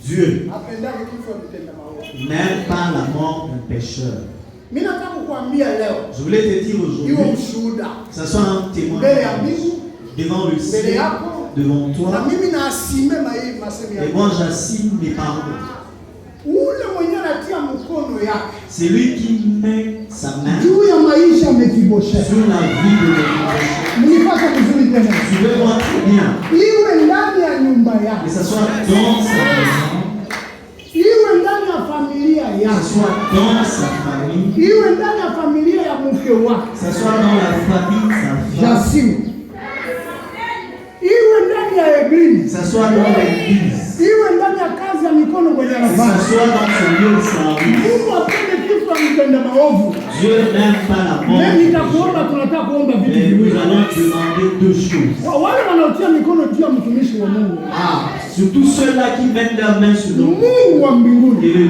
Dieu n'aime pas la mort d'un pécheur. Je voulais te dire aujourd'hui, que ce soit un témoin devant le ciel, devant toi, et moi j'assume mes paroles. C'est lui qui met sa main sur la vie de Mephibosheth. Tu veux voir très bien. Que ce soit dans sa maison, que ce soit dans sa famille, que ce soit dans la famille de sa femme, que ce soit dans l'église, que ce soit dans ce lieu de service. Dieu n'aime pas la mort. Mais nous allons demander deux choses. Surtout ceux-là qui mettent leurs mains sur nous. Et le Dieu de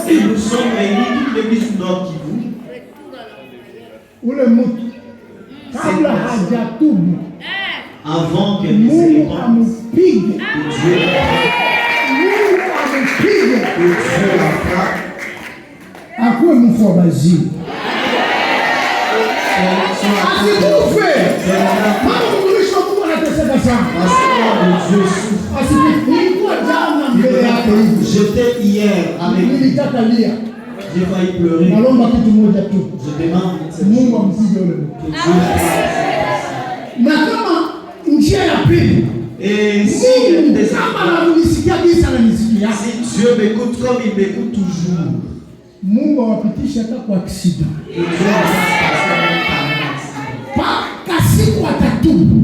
et nous sommes réunis toute l'église Nord Kivu. Avant que nous ayons que Dieu la frappe. À quoi nous faut basir? J'étais hier avec j'ai failli pleurer. Je demande que Dieu et si Dieu m'écoute comme il m'écoute toujours,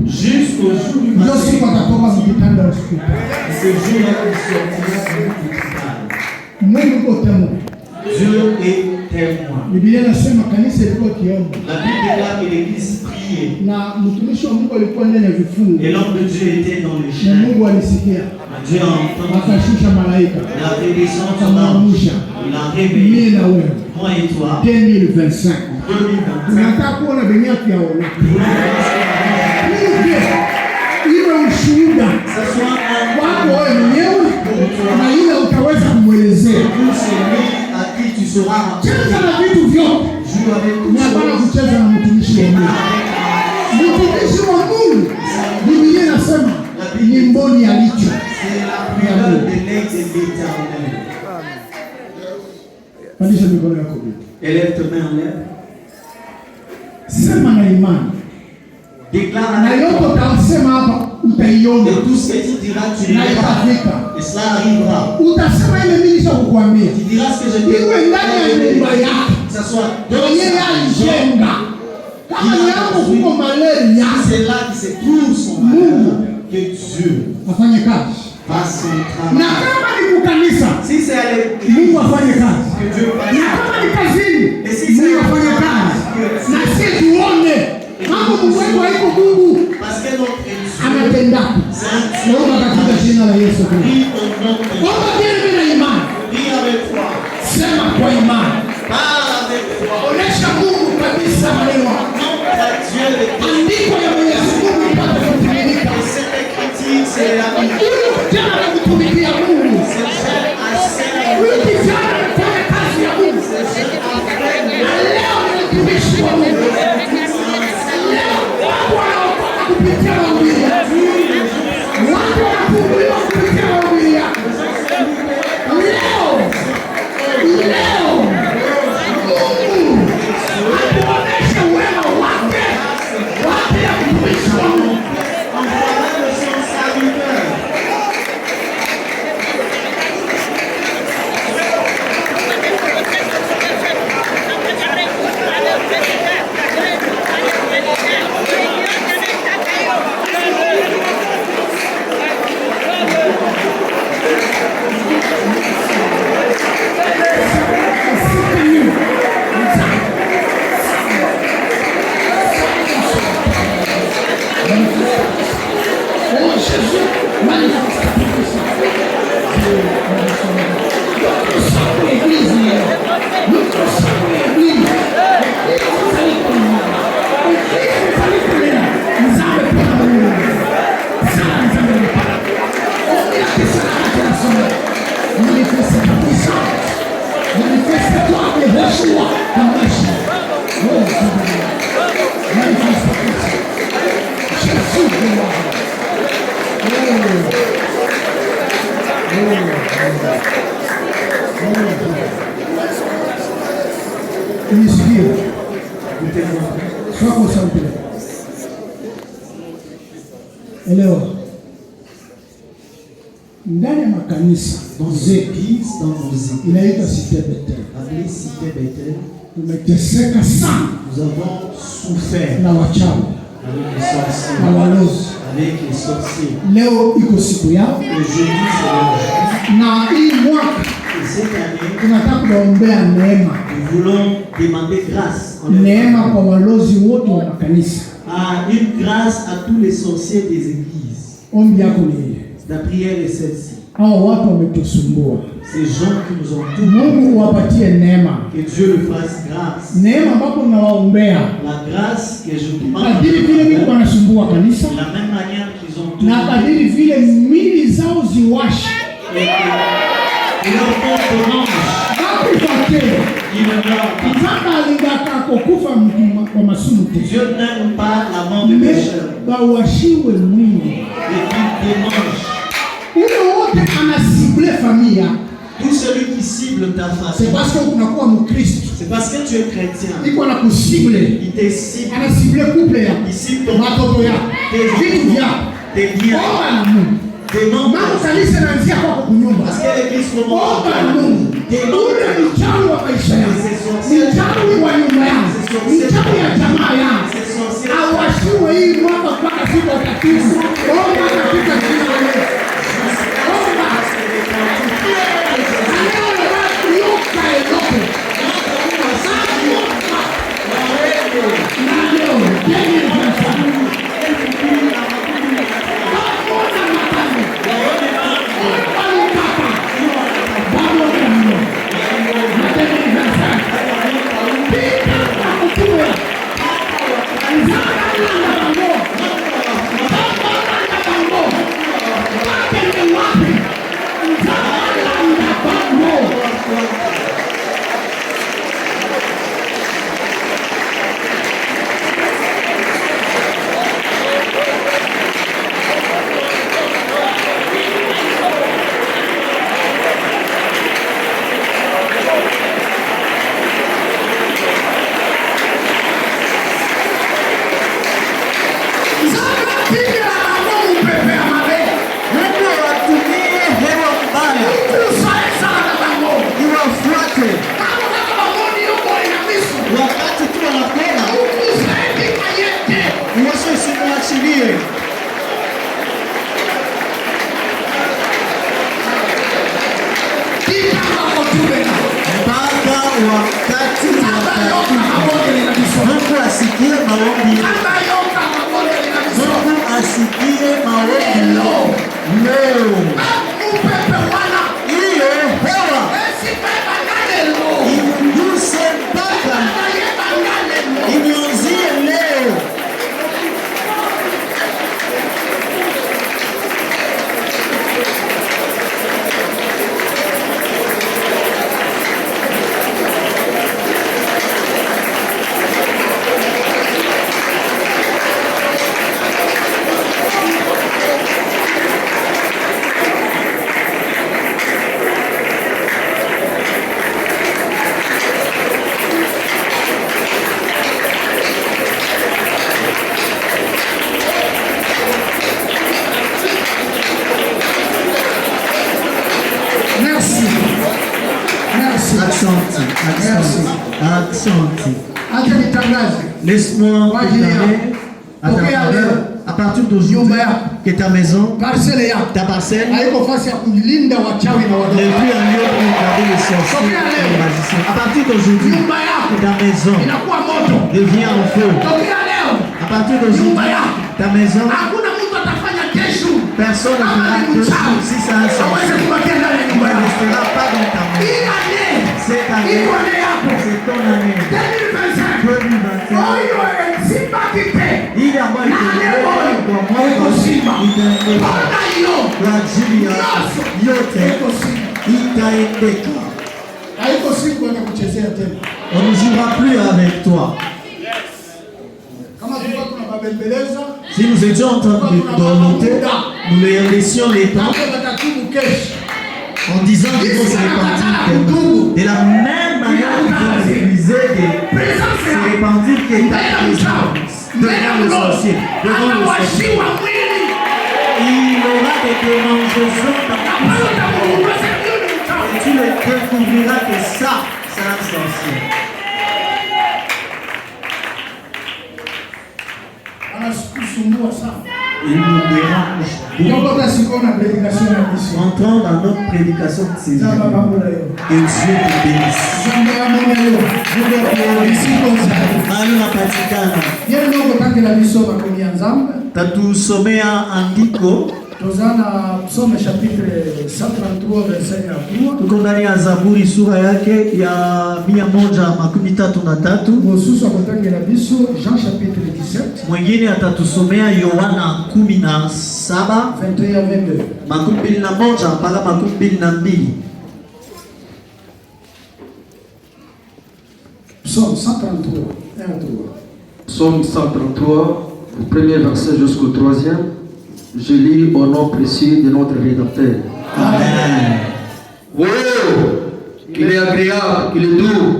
jusqu'au jour du matin, ce jour-là il sortira du Dieu est témoin. La Bible déclare que l'église priait. Et l'homme de Dieu était dans le champ. Dieu a entendu. Il a réveillé son ange. Il a réveillé moi et toi. 2025. À qui tu seras joue avec élève tes mains en l'air. Déclare et tout ce que tu diras, tu verras. Et cela arrivera. Tu diras ce que je dis. Que ce soit dans c'est là qui se trouve son malheur. Que Dieu fasse son travail. Si c'est à l'église, que Dieu fasse. Et si c'est à parce que notre Dieu, prie avec foi. Parle avec foi. Et cette écriture, c'est la Bible. Notre sang est Elewa. Ndani ya makanisa, dans les églises, inaitwa Cité Bethel. Appelée Cité Bethel. Tumeteseka sana. Nous avons souffert na wachawi, avec les sorciers, na walozi. avec les sorciers. Leo iko siku yao. Aujourd'hui c'est na hii mwaka et cette année, tunataka kuombea neema. nous voulons demander grâce. Neema kwa walozi wote wa makanisa. Une grâce à tous les sorciers des églises. Ombi yako ni la prière est celle-ci. Hao watu wametusumbua. Ces gens qui nous ont tout. Mungu uwapatie neema. Que Dieu le fasse grâce. Neema ambapo nawaombea. La grâce que je demande. Kadiri vile Mungu anasumbua kanisa. La même manière qu'ils ont tout. Na kadiri vile mili zao ziwashi. Et leur comportement. Dieu n'aime pas la mort des pécheurs. Et qu'il démange. Tout celui qui cible ta famille. C'est parce que c'est parce que tu es chrétien. Il te cible. Il cible ton tes biens. Parce que l'église commence. Laisse-moi à partir d'aujourd'hui que ta maison, ta parcelle, n'est plus un lieu pour garder les sorciers et les magiciens. À partir d'aujourd'hui, ta maison devient en feu. À partir d'aujourd'hui, ta maison, personne ne fera que si ça a un sorcier. Il ne restera pas dans ta maison. Cette année, c'est ton année. 2021. Il y a moi On ne jouera plus avec toi. Si nous étions en train de dormir, nous leur laissions les temps en disant qu'ils vont se repentir. De la même manière qu'ils vont réaliser de se repentir que ta présence devant le sorcier, devant le sorcier. Il aura des démangeaisons dans ta vie. Et tu le découvriras que ça, c'est un sorcier. Il nous dérange beaucoup. Entrons dans notre prédication de ces jours. Que Dieu te bénisse. Tatusomea andiko Psaume chapitre 133 verset 3. tuko ndani ya Zaburi sura yake ya 133. Mosusu akotangela biso Jean chapitre 17. Mwingine atatusomea Yohana 17 21-22 mpaka 22. Psaume 133 1-3. Psaume 133, du premier verset jusqu'au 3e. Je lis au nom précieux de notre Rédempteur. Amen. Oh, qu'il est agréable, qu'il est doux.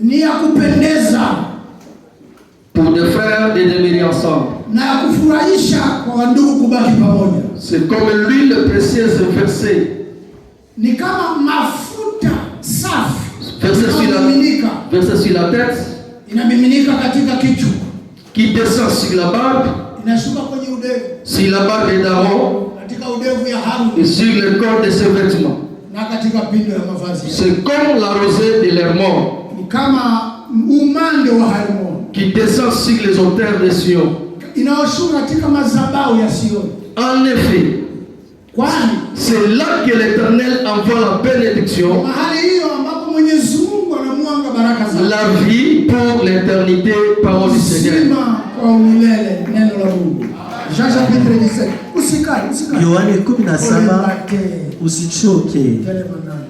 Ni ya kupendeza Pour des frères de demeurer ensemble. na ya kufurahisha kwa wandugu kubaki pamoja. C'est comme l'huile précieuse versée. Ni kama mafuta safi Versée sur la tête. Inamiminika katika kichwa. Qui descend sur la barbe. Inashuka kwenye udevu. Sur la barbe d'Aaron. Katika udevu ya Haruni. Et sur le corps de ses vêtements. Na katika pindo ya mavazi. C'est comme la rosée de l'Hermon. Ni kama umande wa Hermon. Qui descend sur les hauteurs de Sion. Inaoshuka katika madhabahu ya Sion. En effet. Kwani c'est là que l'Éternel envoie la bénédiction. Mahali hiyo ambapo Mwenyezi Mungu anamwanga baraka zake. La vie pour l'éternité, parole du Seigneur. Sima kwa umilele neno la Mungu. Jean chapitre 17. Usikae. Yohane 17 usichoke.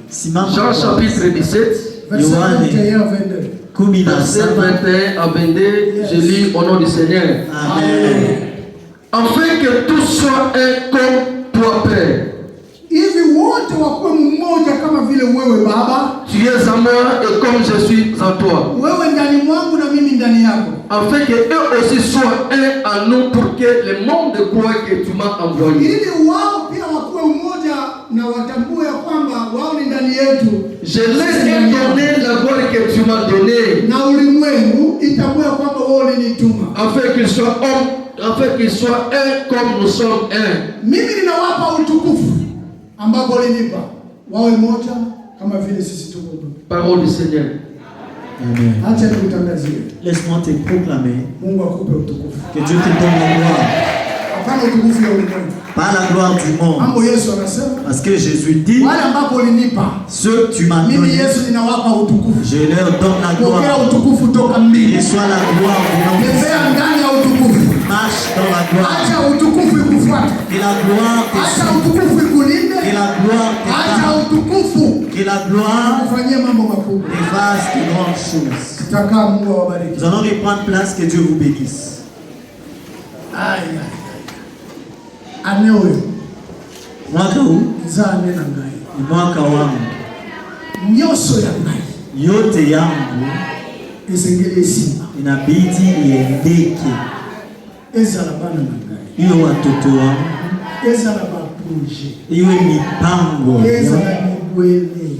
Simama. Jean chapitre 17 Yohane 21 à 22, je lis au nom du Seigneur. Amen. Afin que tout soit un comme toi, Père. Hivi wote wakuwe mmoja kama vile wewe Baba. Tu es en moi et comme je suis en toi. Wewe ndani mwangu na mimi ndani yako. Afin que eux aussi soient un en nous pour que le monde croie que tu m'as envoyé. Ili wao pia wakuwe mmoja na watambue kwamba wao ni ndani yetu. Je leur ai donné la gloire que tu m'as donnée. Na ulimwengu itambue kwamba wao ulinituma. Afin qu'ils soient un comme nous sommes un. Mimi ninawapa utukufu ambao ulinipa. Wawe moja kama vile sisi tuko. Parole du Seigneur. Amen. Acha nikutangazie. Laisse-moi te proclamer. Mungu akupe utukufu. Que Dieu te donne la gloire. Hapana utukufu ya ulimwengu. Pas la gloire du monde. Mambo Yesu anasema. Parce que Jésus dit. Wale ambao ulinipa. Ce que tu m'as donné. Mimi Yesu ninawapa utukufu. Je leur donne la gloire. Pokea utukufu toka mbinguni. Reçois la gloire du nom. Tembea ndani ya utukufu. Marche dans la gloire. Acha utukufu ikufuate. Que la gloire te suive. Acha utukufu ikulinde. Que la gloire te acha utukufu. Que la gloire ufanyie mambo makubwa. te fasse de grandes choses. Tutakaa, Mungu awabariki. Nous allons reprendre place, que Dieu vous bénisse. Aïe. Anewe. Mwaka huu zane na ngai. Ni mwaka wangu. Nyoso ya ngai. Yote yangu isengele simba. Inabidi iendeke. Ezala bana na ngai. Iyo watoto wangu. Ezala ba projet. Iwe mipango. Ezala mibwele.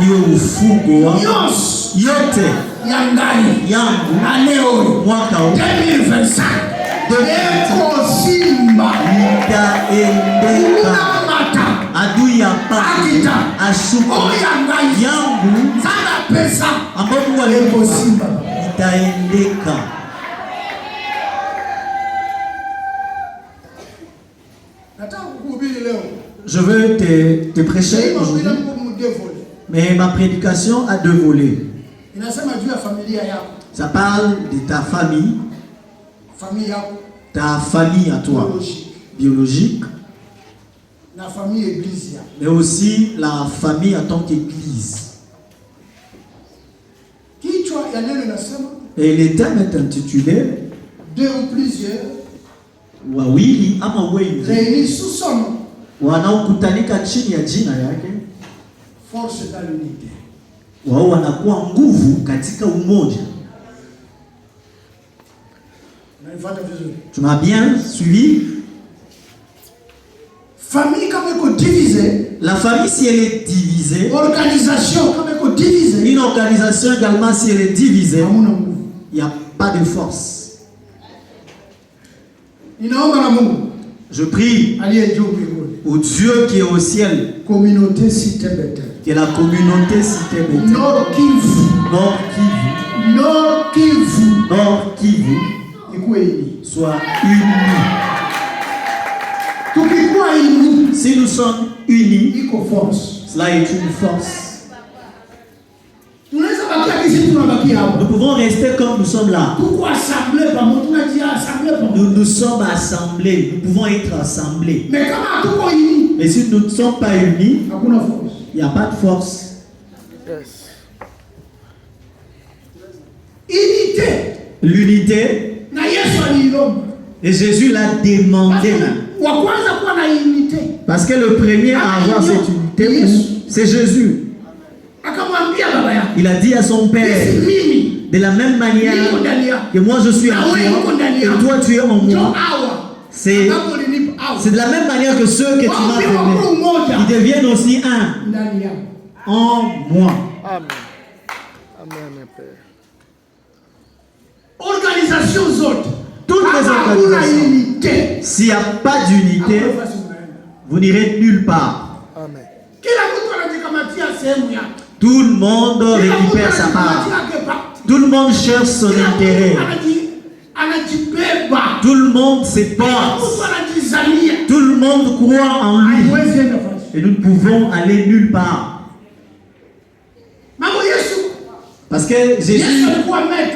Iwe ufugo wangu. Yote ya ngai yangu aneo mwaka huu 2025 eko simba itaendeka. Adui ya akita ashuka yangu sana pesa ambapo eko simba itaendeka. Nataka kukuhubiri leo. Je veux te prêcher aujourd'hui. Mais ma prédication a deux volets. Ça parle de ta famille, ta famille à toi, biologique, mais aussi la famille en tant qu'église. Et le thème est intitulé deux ou plusieurs wawili ama wengi réunis sous son nom. wanaokutanika chini ya jina yake, Force dans l'unité. wao wanakuwa nguvu katika umoja. Tu m'as bien suivi? Famille comme divisée. La famille, si elle est divisée, organisation comme divisée, une organisation également, si elle est divisée, il n'y a pas de force. Je prie au Dieu qui est au ciel, communauté Cité Bethel, qui est la communauté Cité Bethel, Nord Kivu, Nord Kivu, Nord Kivu, Nord Kivu, soit unis. Si nous sommes unis, cela est une force. Nous pouvons rester comme nous sommes là. Nous sommes assemblés. Nous pouvons être assemblés. Mais si nous ne sommes pas unis, il n'y a pas de force. L'unité. Et Jésus l'a demandé. Parce que le premier à avoir cette unité, c'est Jésus. Il a dit à son Père, de la même manière que moi je suis en toi et toi tu es en moi, c'est de la même manière que ceux que tu m'as donnés, ils deviennent aussi un en moi. Amen. Amen, Père. Organisation autres. Toutes les organisations, s'il n'y a pas d'unité, vous n'irez nulle part. Amen. Tout le monde récupère sa part. Tout le monde cherche son intérêt. Tout le monde se porte. Tout le monde croit en lui. Et nous ne pouvons aller nulle part. Parce que Jésus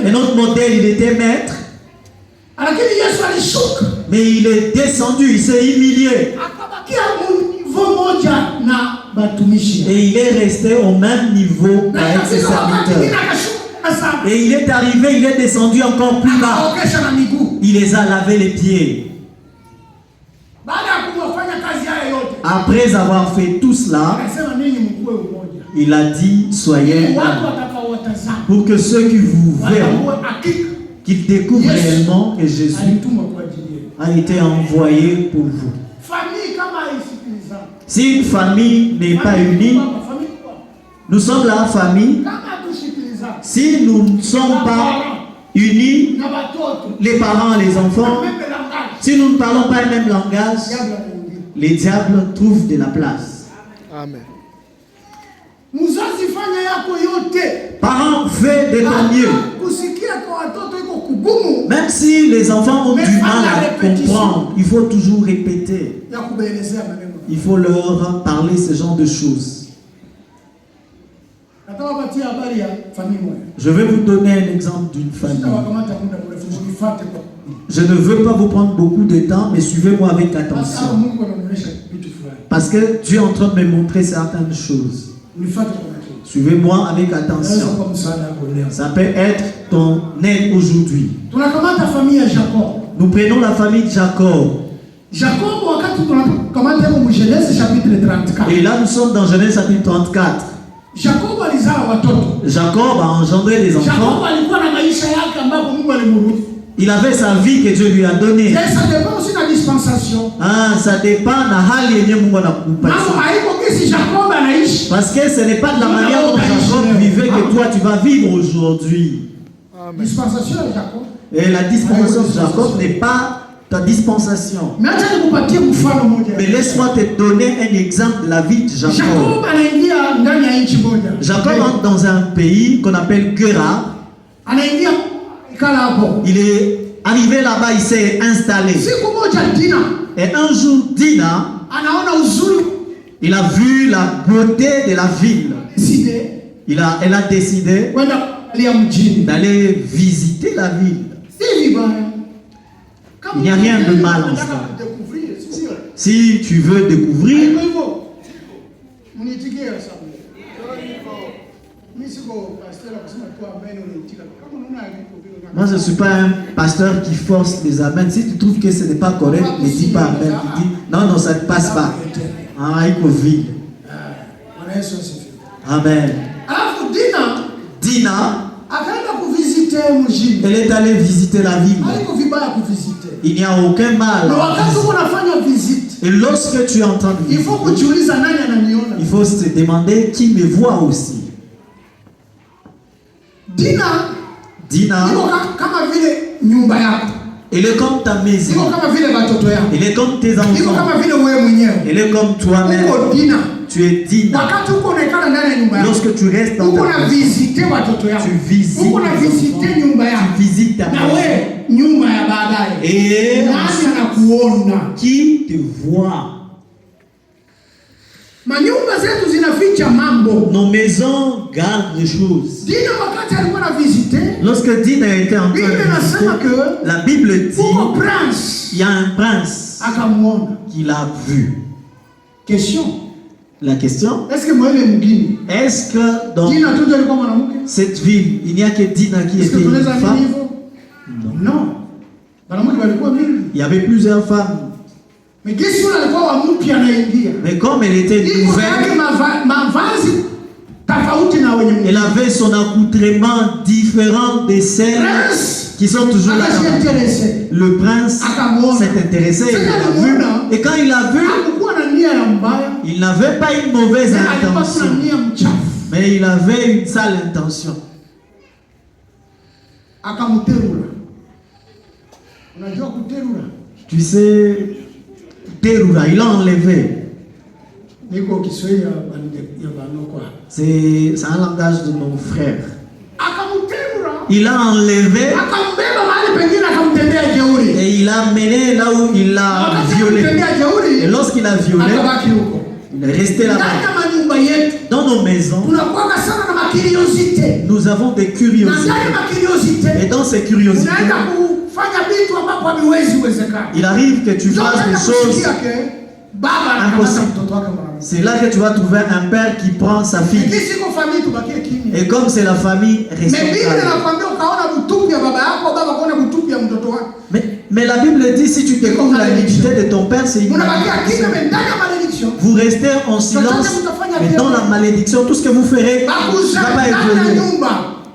est notre modèle, il était maître. Mais il est descendu, il s'est humilié. Et il est resté au même niveau avec ses serviteurs. Et il est arrivé, il est descendu encore plus bas. Il les a lavé les pieds. Après avoir fait tout cela, il a dit, soyez un, pour que ceux qui vous verront, qu'ils découvrent réellement que Jésus a été envoyé pour vous. Si une famille n'est pas unie, nous sommes la famille. Si nous ne sommes pas unis, les parents, les enfants, si nous ne parlons pas le même langage, les diables trouvent de la place. Amen. Parents, faites de ton mieux. Même si les enfants ont du mal à comprendre, il faut toujours répéter. Il faut leur parler ce genre de choses. Je vais vous donner un exemple d'une famille. Je ne veux pas vous prendre beaucoup de temps, mais suivez-moi avec attention. Parce que Dieu est en train de me montrer certaines choses. Suivez-moi avec attention. Ça peut être ton aide aujourd'hui. Nous prenons la famille de Jacob. Et là, nous sommes dans Genèse chapitre 34. Jacob a engendré des enfants. Il avait sa vie que Dieu lui a donnée. Ça dépend de hali yenye Mungu anakupatia. Parce que ce n'est pas de la manière dont Jacob vivait que toi tu vas vivre aujourd'hui. Et la dispensation de Jacob n'est pas ta dispensation. Mais laisse-moi te donner un exemple de la vie de Jacob. Jacob entre dans un pays qu'on appelle Gerar. Il est arrivé là-bas, il s'est installé. Et un jour, Dina, il a vu la beauté de la ville. Elle a décidé d'aller visiter la ville. Il n'y a rien de mal en cela. Si tu veux découvrir, Moi, je ne suis pas un pasteur qui force les amens. Si tu trouves que ce n'est pas correct, ne dis pas amen. Tu dis non, non, ça ne passe pas. Ah, il faut vivre. Amen. Dina, elle est allée visiter la ville. Il n'y a aucun mal. Et lorsque tu entends visiter, il faut se demander qui me voit aussi. Dina, elle est comme ta maison. Elle est comme tes enfants. Elle est comme toi-même. Tu es Dina. Lorsque tu restes dans ta maison, tu visites tes enfants. Tu visites ta maison. Et qui te voit? Nos maisons gardent les choses. Lorsque Dina a été en train de visiter, la Bible dit il y a un prince qui l'a vu. La question, est-ce que dans cette ville, il n'y a que Dina qui était une femme? Non. Il y avait plusieurs femmes. Mais comme elle était nouvelle, elle avait son accoutrement différent de celles qui sont toujours là. Le prince s'est intéressé, il l'a vu. Et quand il l'a vu, il n'avait pas une mauvaise intention, mais il avait une sale intention. Tu sais, terura, il l'a enlevé. C'est un langage de mon frère. Il l'a enlevé et il l'a amené là où il l'a violé. Et lorsqu'il a violé, il est resté là-bas. Dans nos maisons, nous avons des curiosités. Et dans ces curiosités, il arrive que tu fasses des choses impossibles. C'est là que tu vas trouver un père qui prend sa fille. Et comme c'est la famille, mais la Bible dit si tu découvres la malédiction de ton père, c'est une malédiction. Vous restez en silence, mais dans la malédiction, tout ce que vous ferez ne va pas évoluer.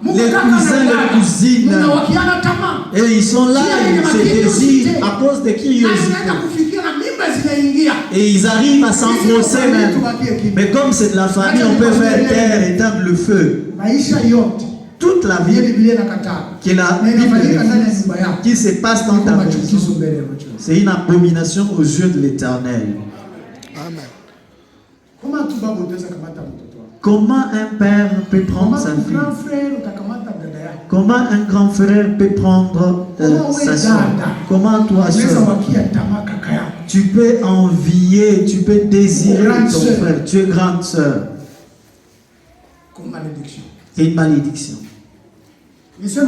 Les cousins, les cousines, et ils sont là, ils se désirent à cause de curiosité. Et ils arrivent à s'enfoncer même. Mais comme c'est de la famille, on peut faire taire, éteindre le feu. Toute la vie que la Bible qui se passe dans ta maison, c'est une abomination aux yeux de l'Éternel. Comment un père peut prendre sa fille? Comment un grand frère peut prendre sa soeur? Comment toi, soeur? Tu peux envier, tu peux désirer ton frère. Tu es grande soeur. C'est une malédiction. Je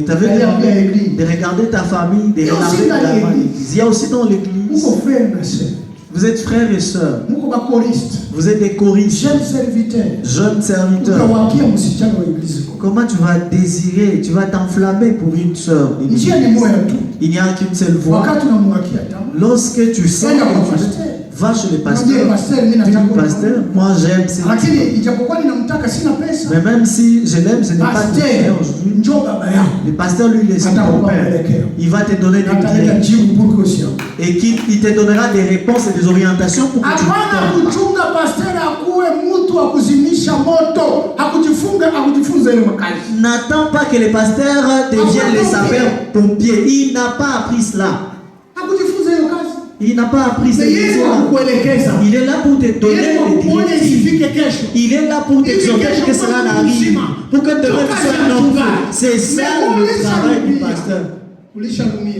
t'avais demandé de regarder ta famille, de regarder ta malédiction. Il y a aussi dans l'église. Vous êtes frères et sœurs. Vous êtes des choristes. Jeunes serviteurs. Comment tu vas désirer, tu vas t'enflammer pour une sœur? Il n'y a qu'une seule voie. Lorsque tu sens que tu va chez le pasteur. Pasteur, moi j'aime ces mais même si je l'aime, ce n'est pas ton père aujourd'hui. Le pasteur lui laisse ton père. Il va te donner des clés. Et il te donnera des réponses et des orientations pour que tu n'attends pas que les pasteurs deviennent les sapeurs-pompiers. Il n'a pas appris cela. Il n'a pas appris ces choses-là. Il est là pour te donner des directives. Il est là pour t'exhorter que cela n'arrive. Pour que demain tu sois un homme. C'est ça le travail du pasteur.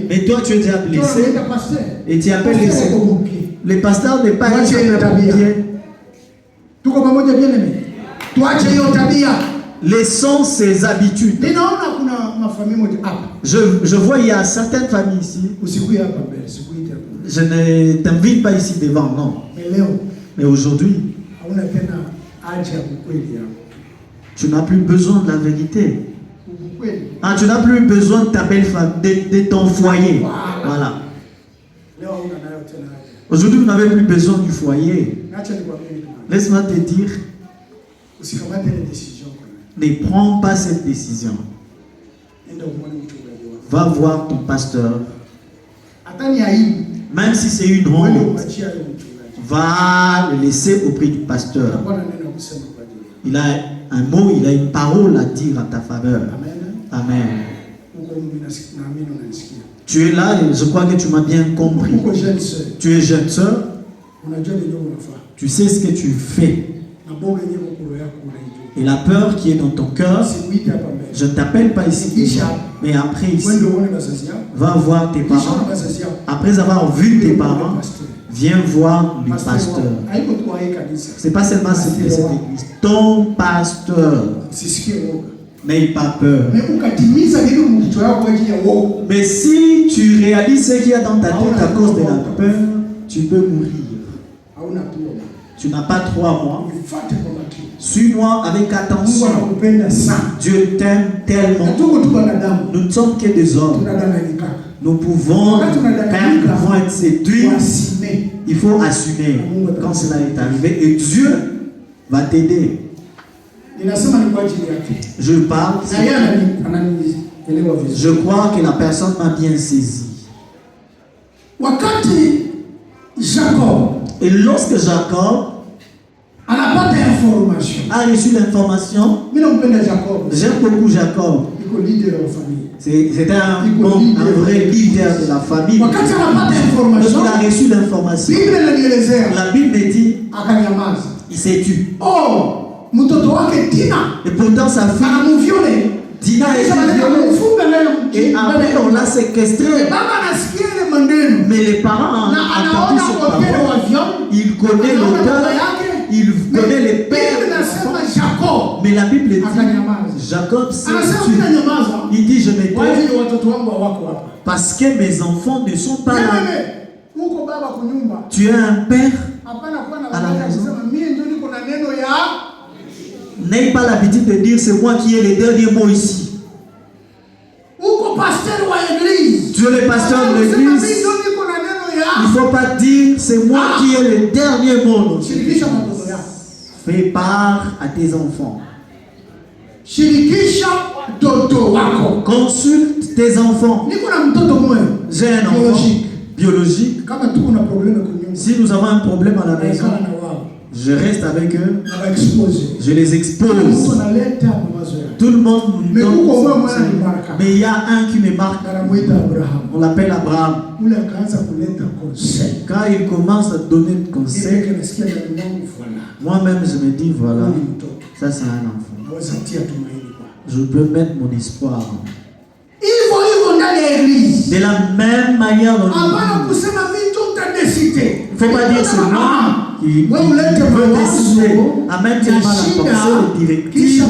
Mais toi tu es déjà blessé. Et tu appelles les secours. Le pasteur n'est pas un sapeur-pompier. Laissons ses habitudes. Je vois il y a certaines familles ici. Je ne t'invite pas ici devant, non. Mais aujourd'hui, Tu n'as plus besoin de la vérité. Ah, tu n'as plus besoin de ta belle femme, de ton foyer. Voilà. Aujourd'hui, vous n'avez plus besoin du foyer. Laisse-moi te dire, ne prends pas cette décision. Va voir ton pasteur. Même si c'est une honte, va le laisser auprès du pasteur. Il a un mot, il a une parole à dire en ta faveur. Amen. Tu es là et je crois que tu m'as bien compris. Tu es jeune sœur. Tu sais ce que tu fais. Et la peur qui est dans ton cœur, je ne t'appelle pas ici, mais après ici, va voir tes parents. Après avoir vu tes parents, viens voir le pasteur. C'est pas seulement cette église, ton pasteur. N'aie pas peur. Mais si tu réalises ce qu'il y a dans ta tête à cause de la peur, tu peux mourir. Tu n'as pas 3 mois. Suis-moi avec attention. Dieu t'aime tellement. Nous ne sommes que des hommes. Nous pouvons être séduits. Il faut assumer quand cela est arrivé. Et Dieu va t'aider. Je parle. Je crois que la personne m'a bien saisi. Et lorsque Jacob a reçu l'information, j'aime beaucoup Jacob. C'était un vrai leader de la famille. Lorsqu'il a reçu l'information, la Bible dit, il s'est tué. Et pourtant sa fille Dina est violée. Et après on l'a séquestré. Mais les parents ont entendu cette parole. Il connaît l'auteur. Il connaît les pères. Mais la Bible dit, Jacob s'est tué. Il dit, je me tais parce que mes enfants ne sont pas là. Tu es un père à la maison. N'aie pas l'habitude de dire c'est moi qui ai les derniers mots ici. Tu es le pasteur de l'église. Il ne faut pas dire c'est moi qui ai les derniers mots. Fais part à tes enfants. Consulte tes enfants. J'ai un enfant biologique. Si nous avons un problème à la maison, je reste avec eux, je les expose. Tout le monde nous donne. Mais il y a un qui me marque. On l'appelle Abraham. Quand il commence à donner des conseils, moi-même je me dis voilà, ça c'est un enfant. Je peux mettre mon espoir. De la même manière dans l'église. Il ne faut pas dire c'est moi qui veut décider. Amen, tellement la pensée, les directives,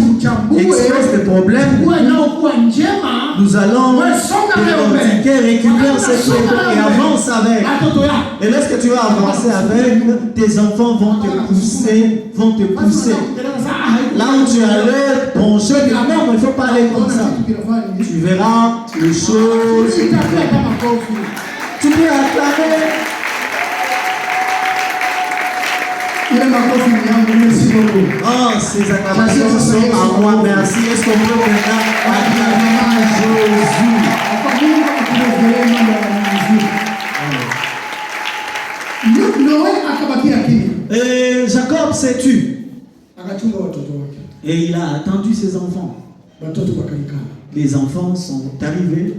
express des problèmes. Nous allons décortiquer, récupérer cette problème et avance avec. Et lorsque tu vas avancer avec, tes enfants vont te pousser. Là où tu allais pencher, non, il ne faut pas aller comme ça. Tu verras les choses. Tu peux acclamer. Oh, ces acclamations sont à moi, merci. Est-ce qu'on peut maintenant acclamer Jésus? Et Jacob s'est tué. Et il a attendu ses enfants. Les enfants sont arrivés.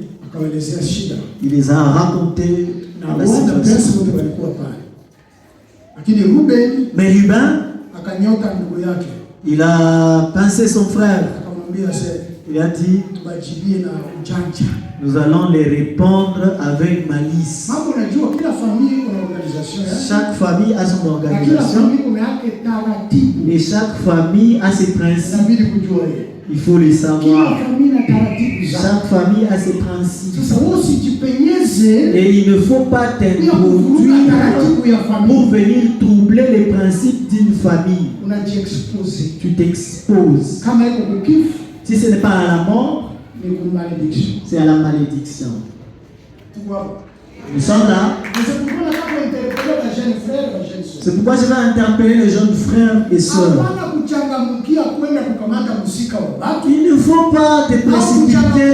Il les a racontés à la situation. Mais Ruben, il a pincé son frère. Il a dit, nous allons les répondre avec malice. Chaque famille a son organisation. Et chaque famille a ses principes. Il faut les savoir. Chaque famille a ses principes. Et il ne faut pas t'introduire pour venir troubler les principes d'une famille. tu t'exposes. Si ce n'est pas à la mort, c'est à la malédiction. Nous sommes là. C'est pourquoi je vais interpeller les jeunes frères et sœurs. Il ne faut pas te précipiter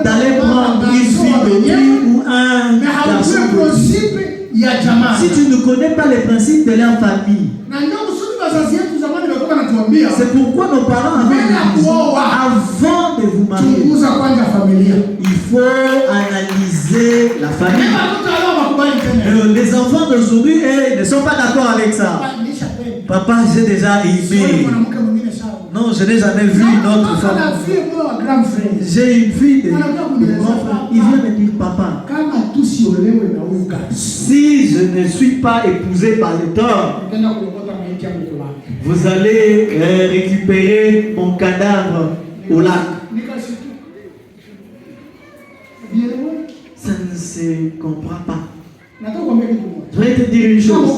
d'aller prendre une fille d'autrui ou un garçon d'autrui. Si tu ne connais pas les principes de leur famille, c'est pourquoi nos parents avaient dit avant de vous marier, il faut analyser la famille. Les enfants d'aujourd'hui ne sont pas d'accord avec ça. Papa, j'ai déjà aimé. Non, je n'ai jamais vu une autre femme. J'ai une fille de grand frère. Il vient me dire, papa, si je ne suis pas épousé par les torts, vous allez récupérer mon cadavre au lac. Ça ne se comprend pas. Je vais te dire une chose.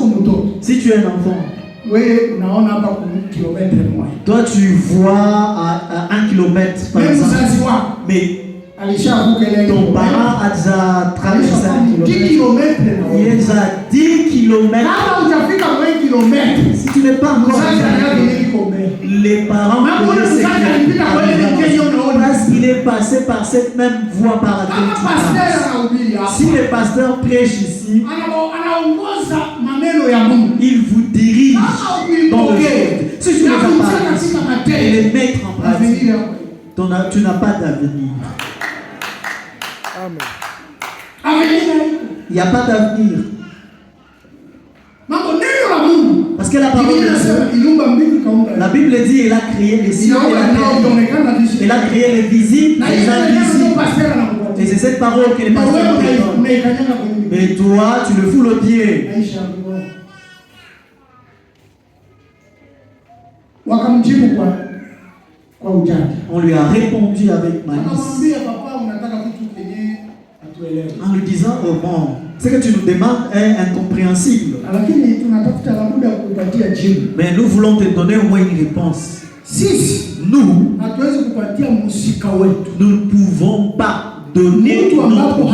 Si tu es un enfant, toi tu vois à 1 kilomètre par exemple, mais ton parent a déjà traversé 1 kilomètre. Il est déjà 10 kilomètres. Si tu n'es pas encore les parents parce qu'il est passé par cette même voie par laquelle tu passes. Si le pasteur prêche ici, il vous dirige dans le monde. Si tu ne vas pas et les mettre en pratique, tu n'as pas d'avenir. Il n'y a pas d'avenir. Parce que la parole de Dieu, la Bible dit, elle a créé les cieux et la terre. Elle a créé les visibles et les invisibles. Et c'est cette parole que les pasteurs donne. Mais toi, tu le fous le pied. On lui a répondu avec malice. En lui disant, oh bon, ce que tu nous demandes est incompréhensible. Mais nous voulons te donner au moins une réponse. Nous ne pouvons pas donner notre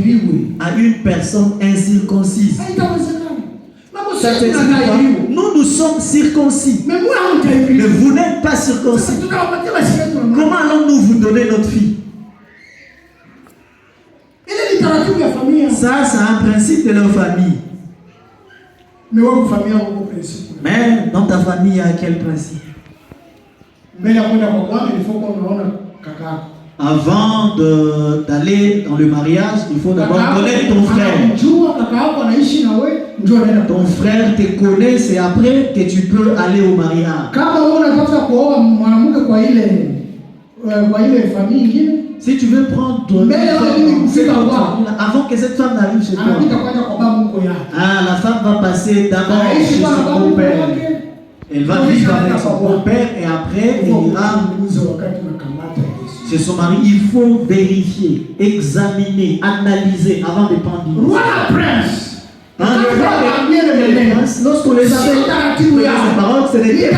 vie à une personne incirconcise. Nous sommes circoncis. Mais vous n'êtes pas circoncis. Comment allons-nous vous donner notre fille? Ça, c'est un principe de leur famille. Mais dans ta famille, il y a quel principe? Avant d'aller dans le mariage, il faut d'abord connaître ton frère. Ton frère te connaît, c'est après que tu peux aller au mariage. Si tu veux prendre ton avant que cette femme n'arrive chez toi, la femme va passer d'abord chez son beau-père. Elle va vivre avec son beau-père et après elle ira chez son mari. Il faut vérifier, examiner, analyser avant de prendre une décision. Lorsqu'on les appelle ces paroles, ce n'était pas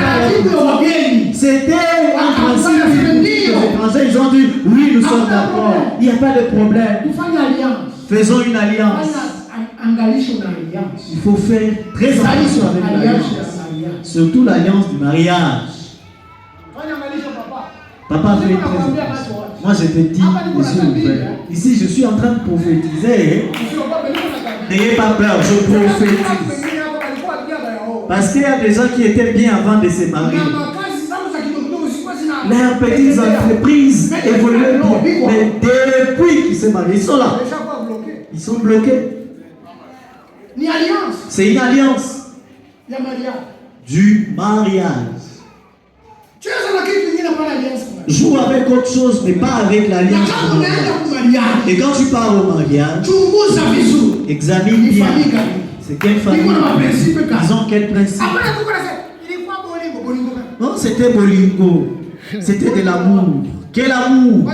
c'était un principe. Les étrangers, ils ont dit oui, nous sommes d'accord. Il n'y a pas de problème. Faisons une alliance. Il faut faire très attention avec l'alliance. Surtout l'alliance du mariage. Papa fait très attention. Moi je te dis les yeux ouverts. Ici je suis en train de prophétiser. N'ayez pas peur, je prophétise. Parce qu'il y a des gens qui étaient bien avant de se marier. Leurs petites entreprises évoluaient bien. Mais depuis qu'ils se marient, ils sont là. Ils sont bloqués. C'est une alliance. Du mariage. Joue avec autre chose, mais pas avec l'alliance du mariage. Et quand tu pars au mariage, examine bien. C'est quelle famille? Ils ont quel principe? Non, c'était Bolingo. C'était de l'amour. Quel amour?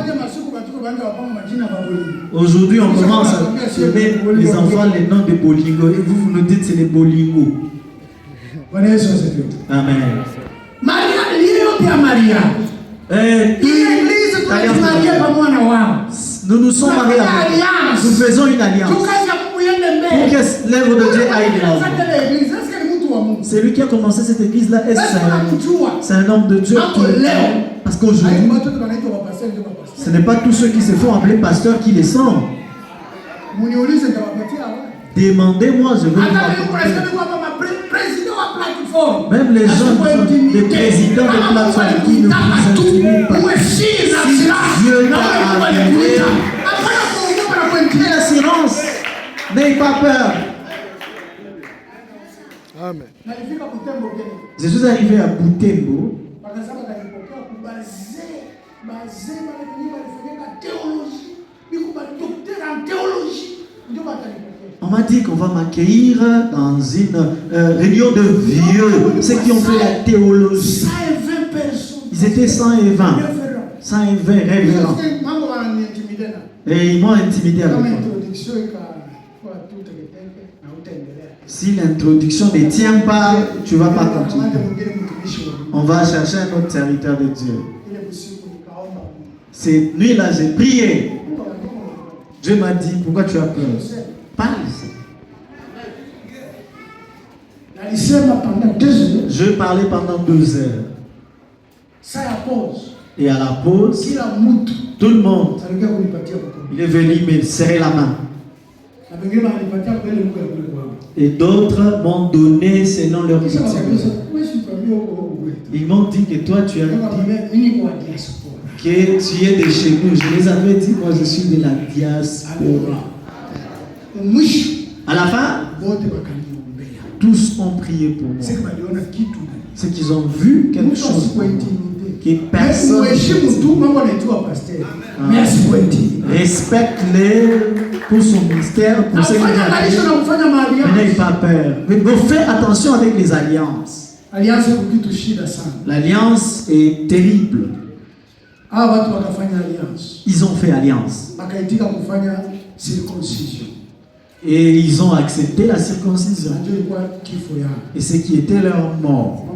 Aujourd'hui, on commence à donner les enfants les noms de Bolingo. Et vous nous dites que c'est les Bolingo. Amen. Nous nous sommes mariés avec. Nous faisons une alliance. Pour que l'œuvre de Dieu aille de l'avant. C'est lui qui a commencé cette église-là. C'est un homme de Dieu. Parce qu'aujourd'hui, ce n'est pas tous ceux qui se font appeler pasteurs qui les sont. Demandez-moi, je vais vous apporter. Même les gens, les présidents de plateforme qui ne vous intimident pas. Si Dieu t'a arrivé, quelle assurance, n'ayez pas peur. Amen. Je suis arrivé à Butembo. On m'a dit qu'on va m'accueillir dans une réunion de vieux, ceux qui ont fait la théologie. Ils étaient 120. 120 révérends. Et ils m'ont intimidé avec moi. Si l'introduction ne tient pas, tu ne vas pas continuer. On va chercher un autre serviteur de Dieu. Cette nuit-là, j'ai prié. Dieu m'a dit, pourquoi tu as peur? Parle. Je parlais pendant 2 heures. Et à la pause, tout le monde, il est venu me serrer la main. Et d'autres m'ont donné selon leur culture. Ils m'ont dit que toi tu as dit que tu es de chez nous. Je les avais dit, moi je suis de la diaspora. À la fin, tous ont prié pour moi. C'est qu'ils ont vu quelque chose que personne. Respecte-les pour son ministère, pour ses ministères. N'ayez pas peur. Mais faites attention avec les alliances. L'alliance est terrible. Ils ont fait alliance. Et ils ont accepté la circoncision. Et ce qui était leur mort.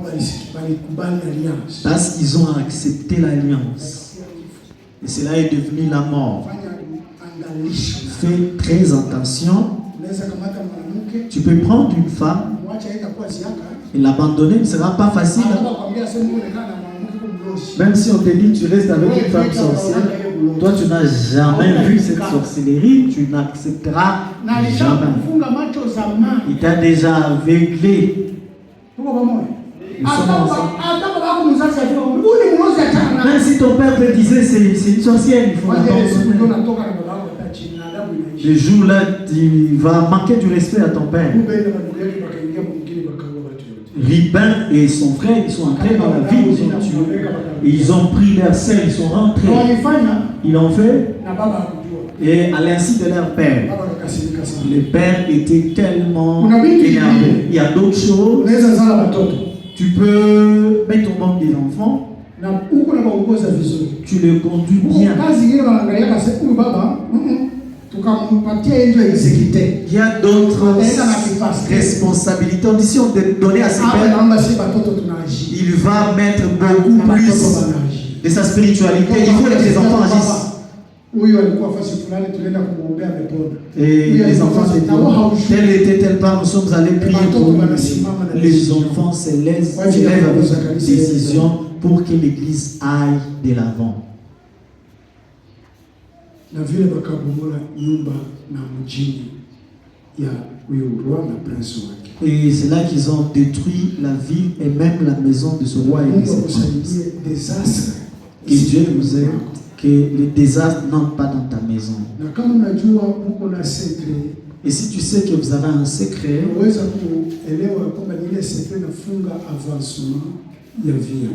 Parce qu'ils ont accepté l'alliance. Et cela est devenu la mort. Fais très attention. Tu peux prendre une femme et l'abandonner, ce ne sera pas facile. Même si on te dit que tu restes avec une femme sorcière, toi tu n'as jamais vu cette sorcellerie, tu n'accepteras jamais. Il t'a déjà aveuglé. Nous sommes ensemble. Même si ton père te disait c'est une sorcière, il faut l'abandonner. Le jour-là, tu vas manquer du respect à ton père. Ribin et son frère, ils sont entrés dans la ville, ils ont tué. Ils ont pris leur sel, ils sont rentrés. Ils l'ont fait. Et à l'insu de leur père. Le père était tellement énervé. Il y a d'autres choses. Tu peux mettre au monde des enfants. Tu les conduis bien. Il y a d'autres responsabilités. On dit si on te donnait à ses pères, il va mettre beaucoup plus de sa spiritualité. Il faut que les enfants agissent. Et les enfants se disent, tel était tel part, nous sommes allés prier pour lui. Les enfants se lèvent avec une décision pour que l'église aille de l'avant. Na vile bakabomola nyumba na mjini ya huyo roi na prince wake. Et c'est là qu'ils ont détruit la ville et même la maison de ce roi et de ses princes. Que Dieu vous aide, que les désastres n'entrent pas dans ta maison. Na kama unajua uko na secret, et si tu sais que vous avez un secret, unaweza kuelewa kwamba ile secret nafunga avancement ya vie.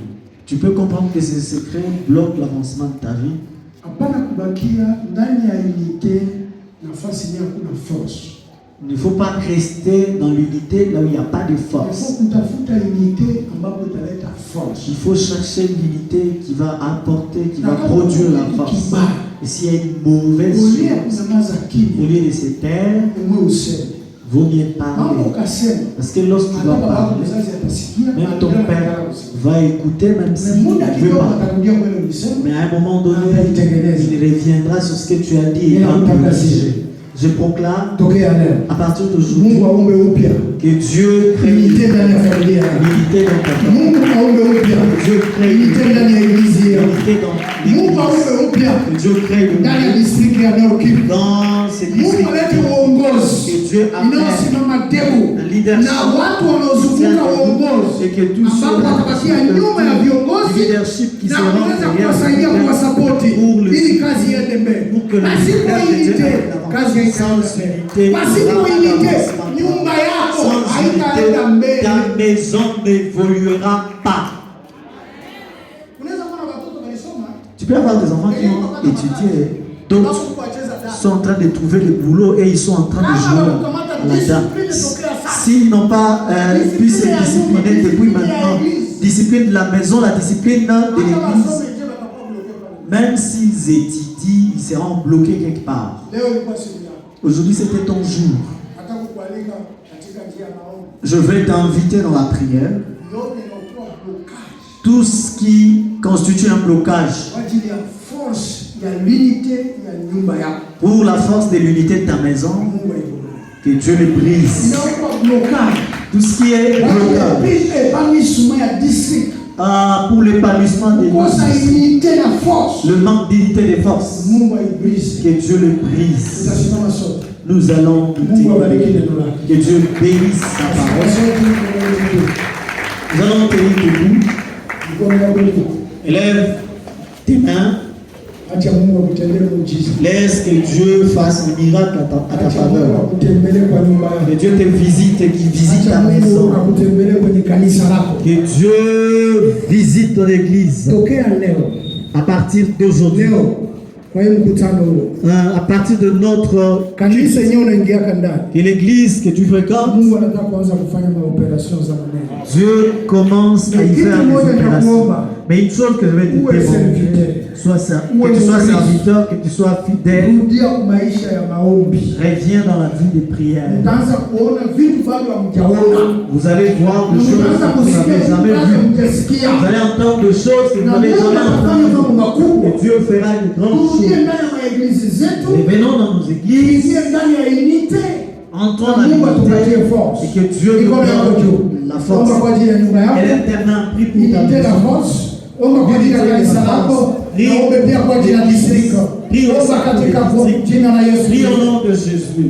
Tu peux comprendre que ces secrets bloquent l'avancement de ta vie. Il ne faut pas rester dans l'unité là où il n'y a pas de force. Il faut chercher l'unité qui va apporter, qui va produire la force. Et s'il y a une mauvaise chose, au lieu de se taire, vaut mieux parler. Parce que lorsque tu vas parler, même ton père va écouter, même s'il ne veut pas. Mais à un moment donné, il reviendra sur ce que tu as dit et va te corriger. Je proclame à partir d'aujourd'hui que Dieu crée l'unité dans ta famille. Dieu crée l'unité dans l'église. Que Dieu crée l'unité dans cette district. Que Dieu amène un leadership. Et que tous ceux du leadership qui seront derrière pour le pour que le ministère de Dieu sans unité, ta maison n'évoluera pas. Tu peux avoir des enfants qui ont étudié, d'autres sont en train de trouver le boulot et ils sont en train de jouer là-dedans. S'ils n'ont pas pu se discipliner depuis maintenant, discipline de la maison, la discipline de l'église, même s'ils étudient, ils seront bloqués quelque part. Aujourd'hui, c'était ton jour. Je vais t'inviter dans la prière. Tout ce qui constitue un blocage pour la force de l'unité de ta maison, que Dieu le brise. Tout ce qui est blocage pour l'épanouissement des forces, le manque d'unité des forces, que Dieu le brise. Nous allons douter. Que Dieu bénisse sa parole. Nous allons tenir debout. Élève tes mains. Laisse que Dieu fasse un miracle à ta faveur. Que Dieu te visite et qu'il visite ta maison. Que Dieu visite ton église. À partir d'aujourd'hui. À partir de notre culte, et l'église que tu fréquentes, Dieu commence à y faire des opérations. Mais une chose que je vais te demander, que tu sois serviteur, que tu sois fidèle, reviens dans la vie de prière. Vous allez voir des choses que vous n'avez jamais vues. Vous allez entendre des choses que vous n'avez jamais entendues. Et Dieu fera de grandes choses. Et venons dans nos églises, entrons dans l'unité et que Dieu nous donne la force. Et l'Éternel prie pour ta maison. Prie au nom de Jésus.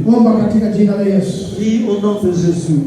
Prie au nom de Jésus.